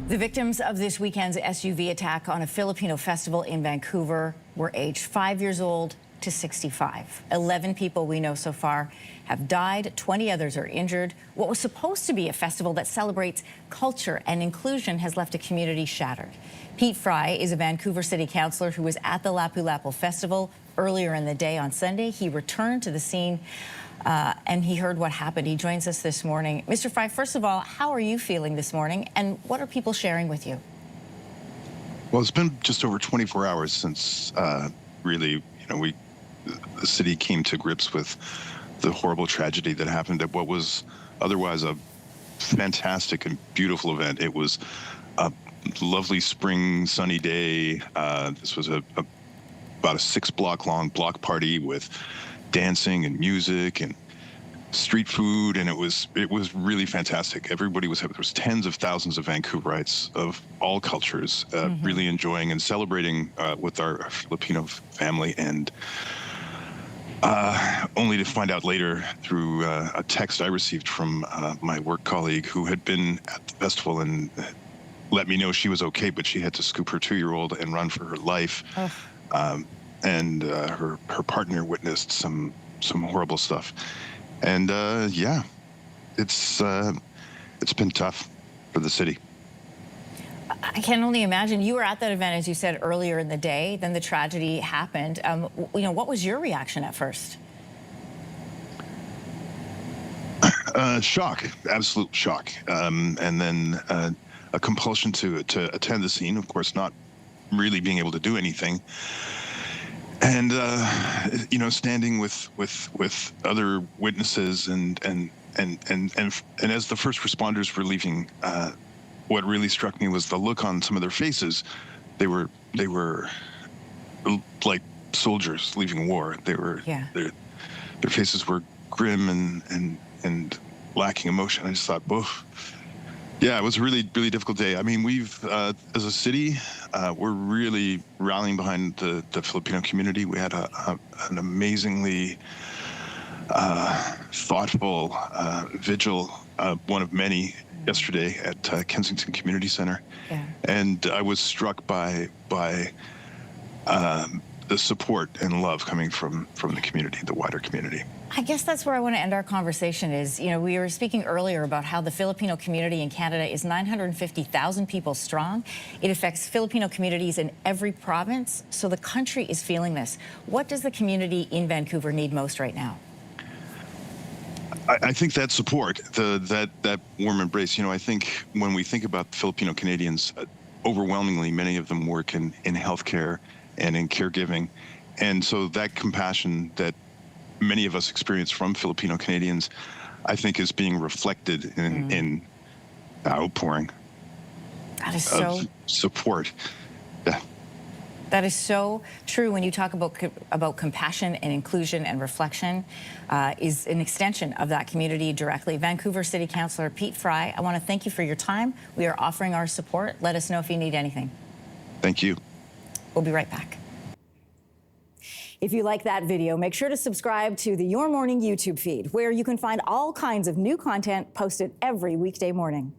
The victims of this weekend's SUV attack on a Filipino festival in Vancouver were aged 5 years old to 65. 11 people we know so far have died, 20 others are injured. What was supposed to be a festival that celebrates culture and inclusion has left a community shattered. Pete Fry is a Vancouver City Councillor who was at the Lapu Lapu Festival earlier in the day on Sunday. He returned to the scene and he heard what happened. He joins us this morning. Mr. Fry, first of all, how are you feeling this morning and what are people sharing with you? Well, it's been just over 24 hours since really, the city came to grips with the horrible tragedy that happened at what was otherwise a fantastic and beautiful event. It was a lovely spring sunny day. This was about a 6-block long block party with dancing and music and street food, and it was really fantastic. Everybody was happy. There was tens of thousands of Vancouverites of all cultures really enjoying and celebrating with our Filipino family, and only to find out later through a text I received from my work colleague who had been at the festival and let me know she was okay, but she had to scoop her 2-year-old and run for her life. And her partner witnessed some horrible stuff. And yeah, it's been tough for the city. I can only imagine. You were at that event, as you said earlier in the day, then the tragedy happened. What was your reaction at first? Shock, absolute shock. And then a compulsion to attend the scene, of course, not really being able to do anything. And standing with other witnesses and as the first responders were leaving, what really struck me was the look on some of their faces. They were like soldiers leaving war. Their faces were grim and lacking emotion. I just thought, woof. Yeah, it was a really difficult day. I mean, we've, as a city, we're really rallying behind the Filipino community. We had an amazingly thoughtful vigil, one of many, yesterday at Kensington Community Center. Yeah. And I was struck by the support and love coming from the community, the wider community. I guess that's where I want to end our conversation is, we were speaking earlier about how the Filipino community in Canada is 950,000 people strong. It affects Filipino communities in every province, so the country is feeling this. What does the community in Vancouver need most right now? I think that support, that warm embrace. I think when we think about Filipino Canadians, overwhelmingly, many of them work in healthcare and in caregiving. And so that compassion that many of us experience from Filipino Canadians, I think is being reflected in the outpouring of support. Yeah. That is so true. When you talk about compassion and inclusion and reflection, is an extension of that community directly. Vancouver City Councillor Pete Fry, I want to thank you for your time. We are offering our support. Let us know if you need anything. Thank you. We'll be right back. If you like that video, make sure to subscribe to the Your Morning YouTube feed, where you can find all kinds of new content posted every weekday morning.